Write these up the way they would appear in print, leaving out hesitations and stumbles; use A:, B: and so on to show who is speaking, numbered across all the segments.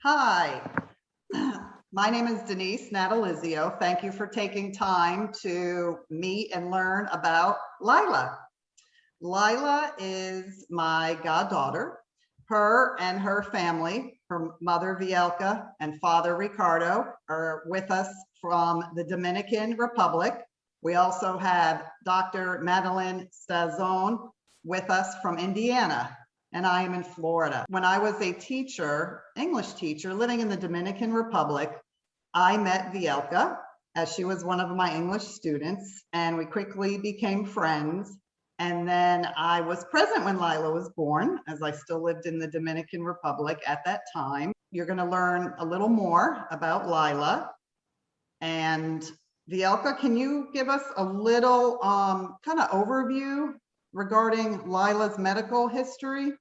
A: Hi, my name is Denise Natalizio. Thank you for taking time to meet and learn about Layla. Layla is my goddaughter. Her and her family, her mother Vielka and father Ricardo, are with us from the Dominican Republic. We also have Dr. Madeline Stazone with us from Indiana, and I am in Florida. When I was a teacher, English teacher, living in the Dominican Republic, I met Vielka as she was one of my English students, and we quickly became friends. And then I was present when Layla was born, as I still lived in the Dominican Republic at that time. You're going to learn a little more about Layla. And Vielka, can you give us a little kind of overview regarding Layla's medical history?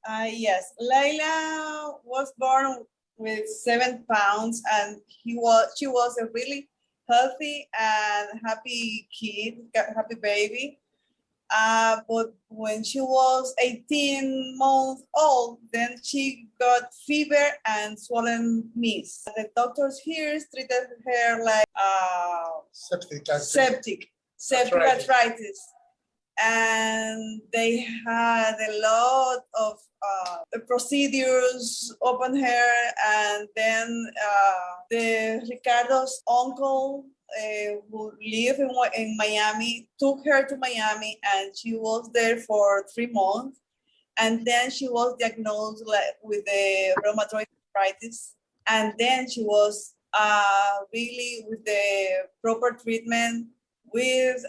B: Yes, Layla was born with 7 pounds, and she was a really healthy and happy kid, happy baby. But when she was 18 months old, then she got fever and swollen knees. The doctors here treated her like septic arthritis. And they had a lot of procedures open her, and then the Ricardo's uncle who lived in Miami took her to Miami, and she was there for 3 months, and then she was diagnosed with the rheumatoid arthritis, and then she was really with the proper treatment with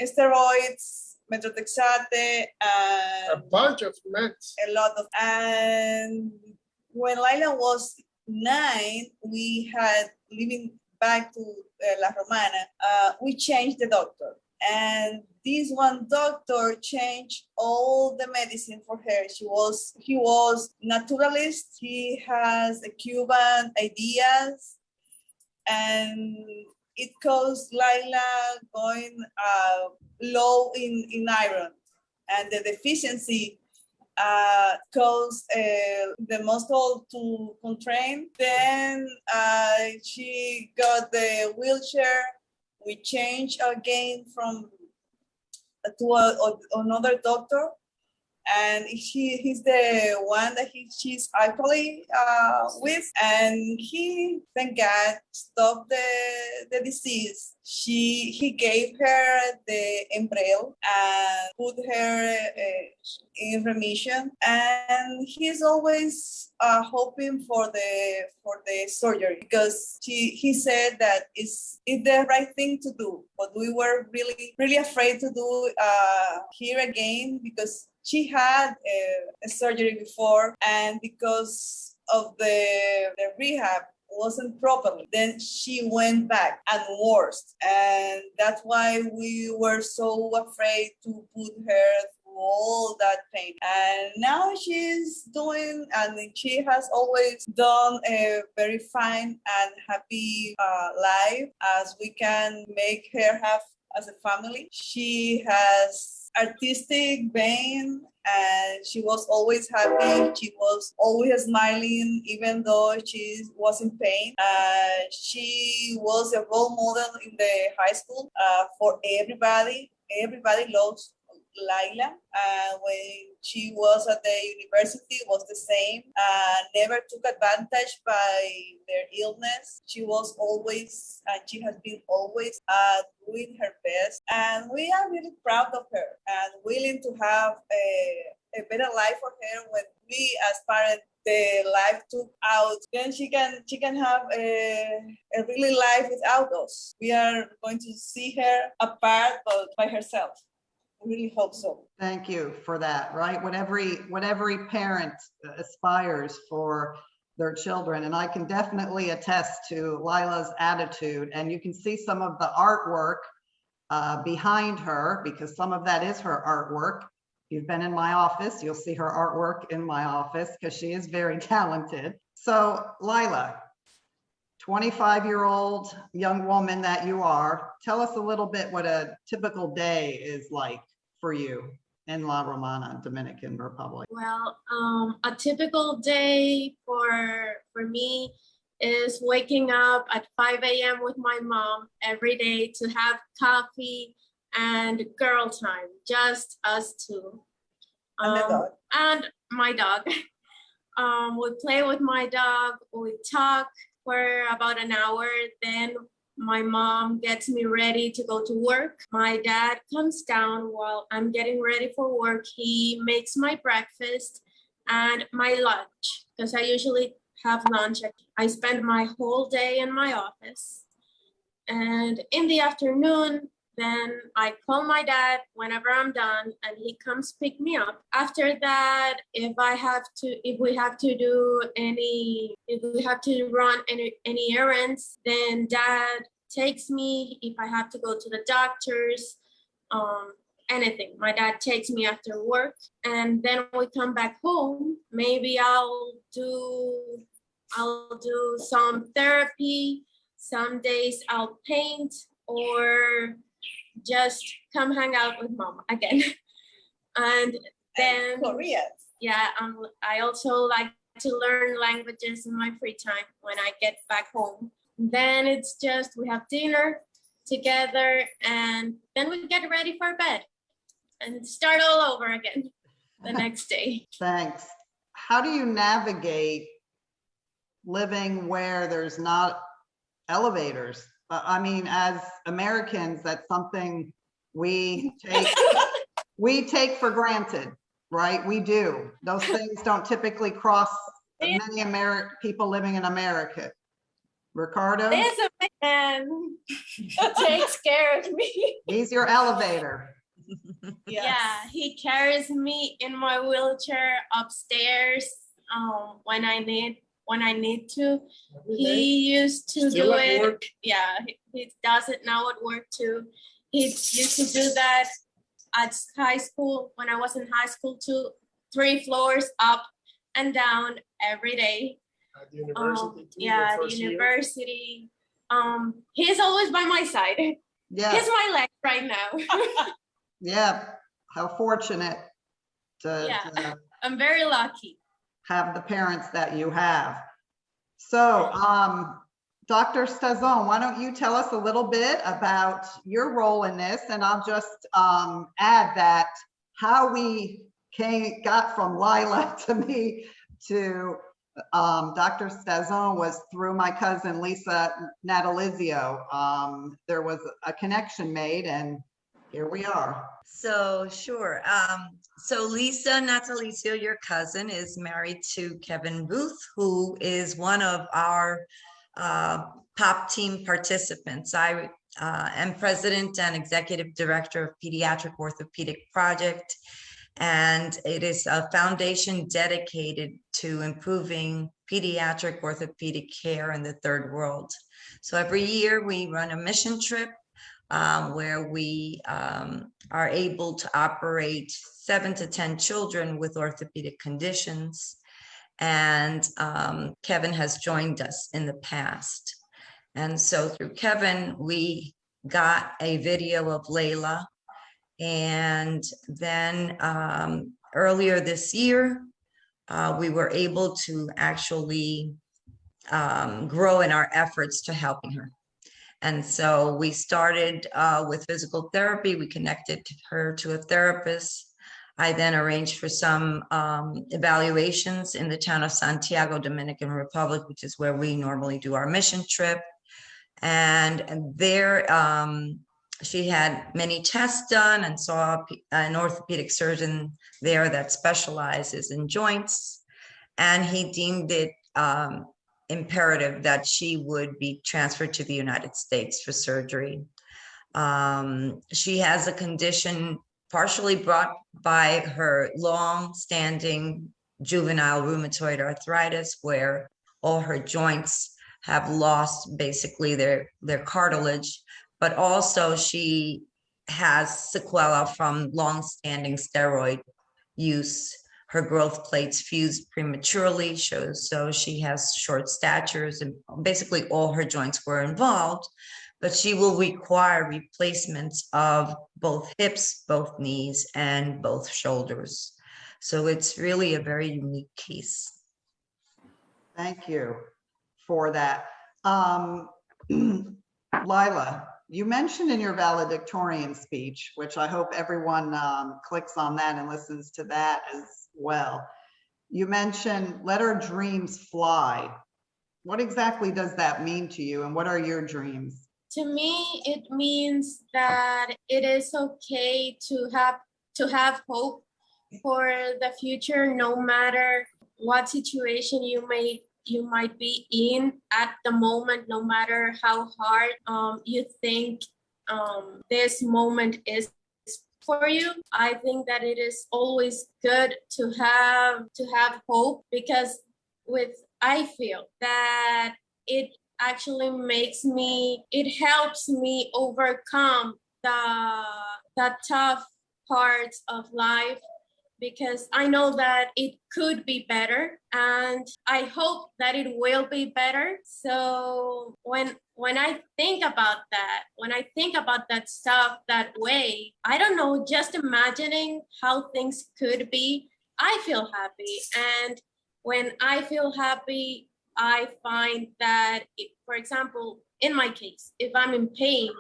B: steroids, methotrexate, and
C: a bunch of meds.
B: A lot of. And when Layla was 9, we had living back to La Romana. We changed the doctor, and this one doctor changed all the medicine for her. He was naturalist. He has a Cuban ideas, and it caused Layla going low in iron, and the deficiency caused the muscle to contract. Then she got the wheelchair. We changed again from to another doctor, and he's the one that she's actually with, and he, thank God, stopped the disease. He gave her the Embrel and put her in remission, and he's always hoping for the surgery, because he said that it's the right thing to do, but we were really afraid to do here again, because she had a surgery before, and because of the rehab wasn't properly, then she went back and worse. And that's why we were so afraid to put her through all that pain. And now she's doing, and she has always done a very fine and happy life, as we can make her have as a family. She has artistic vein, and she was always happy. She was always smiling, even though she was in pain. She was a role model in the high school for everybody. Everybody loves Layla. When she was at the university, was the same. Never took advantage by their illness. She was always, and she has been always doing her best. And we are really proud of her and willing to have a better life for her when we, as parents, the life took out, then she can have a really life without us. We are going to see her apart, but by herself. Really hope so.
A: Thank you for that. Right, what every parent aspires for their children, and I can definitely attest to Layla's attitude. And you can see some of the artwork behind her, because some of that is her artwork. If you've been in my office, you'll see her artwork in my office, because she is very talented. So Layla, 25-year-old young woman that you are, tell us a little bit what a typical day is like for you. in La Romana, Dominican Republic?
C: Well, a typical day for me is waking up at 5 a.m. with my mom every day to have coffee and girl time, just us two.
B: And the dog.
C: And my dog. We play with my dog, we talk for about an hour, then my mom gets me ready to go to work. My dad comes down while I'm getting ready for work. He makes my breakfast and my lunch, because I usually have lunch. I spend my whole day in my office. And in the afternoon, then I call my dad whenever I'm done and he comes pick me up. After that, if we have to run any errands, then dad takes me. If I have to go to the doctors, anything, my dad takes me after work, and then we come back home. Maybe I'll do some therapy. Some days I'll paint or just come hang out with mom again. And then
B: Korea.
C: yeah, I also like to learn languages in my free time when I get back home. Then it's just we have dinner together and then we get ready for bed and start all over again the next day.
A: Thanks. How do you navigate living where there's not elevators? I mean, as Americans, that's something we take for granted, right? We do. Those things don't typically cross many people living in America. Ricardo?
C: There's a man who takes care of me.
A: He's your elevator.
B: Yes.
C: Yeah, he carries me in my wheelchair upstairs when I need to. He used to
D: Still
C: do
D: at
C: it.
D: work?
C: Yeah, he does it now at work too. He used to do that at high school when I was in high school too. 3 floors up and down every day.
D: At the university too,
C: Yeah,
D: the
C: the
D: first year?
C: university. He's always by my side.
A: Yeah,
C: He's my leg right now.
A: yeah. How fortunate to
C: I'm very lucky.
A: have the parents that you have. So, Dr. Stazon, why don't you tell us a little bit about your role in this? And I'll just add that how we got from Layla to me to Dr. Stazon was through my cousin, Lisa Natalizio. There was a connection made and here we are.
E: So sure. So Lisa Natalizio, your cousin, is married to Kevin Booth, who is one of our POP team participants. I am president and executive director of Pediatric Orthopedic Project, and it is a foundation dedicated to improving pediatric orthopedic care in the third world. So every year we run a mission trip where we are able to operate 7 to 10 children with orthopedic conditions. And Kevin has joined us in the past. And so through Kevin, we got a video of Layla. And then earlier this year, we were able to actually grow in our efforts to helping her. And so we started with physical therapy. We connected her to a therapist. I then arranged for some evaluations in the town of Santiago, Dominican Republic, which is where we normally do our mission trip. And there she had many tests done and saw an orthopedic surgeon there that specializes in joints. And he deemed it imperative that she would be transferred to the United States for surgery. She has a condition partially brought by her long-standing juvenile rheumatoid arthritis, where all her joints have lost basically their cartilage, but also she has sequela from long-standing steroid use. Her growth plates fused prematurely, so she has short statures, and basically all her joints were involved. but she will require replacements of both hips, both knees, and both shoulders. So it's really a very unique case.
A: Thank you for that. Lila, you mentioned in your valedictorian speech, which I hope everyone clicks on that and listens to that as well. You mentioned let our dreams fly. What exactly does that mean to you, and what are your dreams?
C: To me, it means that it is okay to have hope for the future, no matter what situation you might be in at the moment, no matter how hard you think this moment is for you. I think that it is always good to have hope, because I feel that it actually helps me overcome the tough parts of life, because I know that it could be better, and I hope that it will be better. So when I think about that stuff that way, I don't know, just imagining how things could be, I feel happy. And when I feel happy, I find that, for example, in my case, if I'm in pain,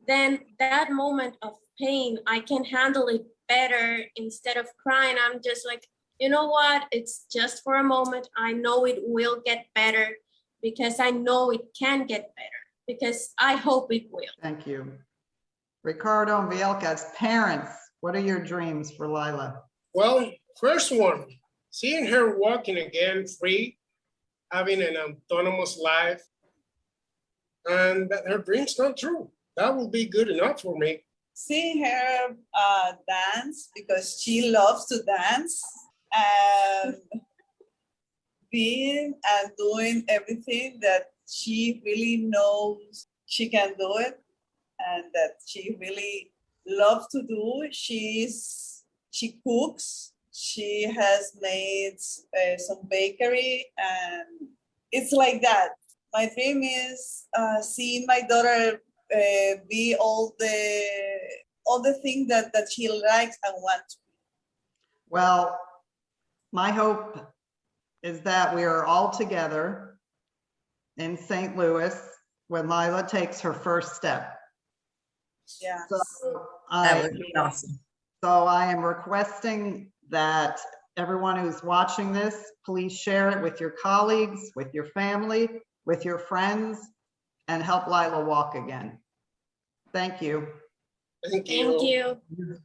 C: then that moment of pain, I can handle it better. Instead of crying, I'm just like, you know what? It's just for a moment. I know it will get better, because I know it can get better, because I hope it will.
A: Thank you. Ricardo and Vielka, as parents, what are your dreams for Lila?
D: Well, first one, seeing her walking again free, having an autonomous life, and that her dreams come true. That will be good enough for me.
B: Seeing her dance, because she loves to dance, and being and doing everything that she really knows she can do it, and that she really loves to do. She cooks. She has made some bakery, and it's like that. My dream is seeing my daughter be all the things that she likes and wants.
A: Well, my hope is that we are all together in St. Louis when Lila takes her first step.
B: Yeah.
A: So
E: That would be awesome.
A: So I am requesting that everyone who's watching this, please share it with your colleagues, with your family, with your friends, and help Lila walk again. Thank you.
D: Thank you.
C: Thank you.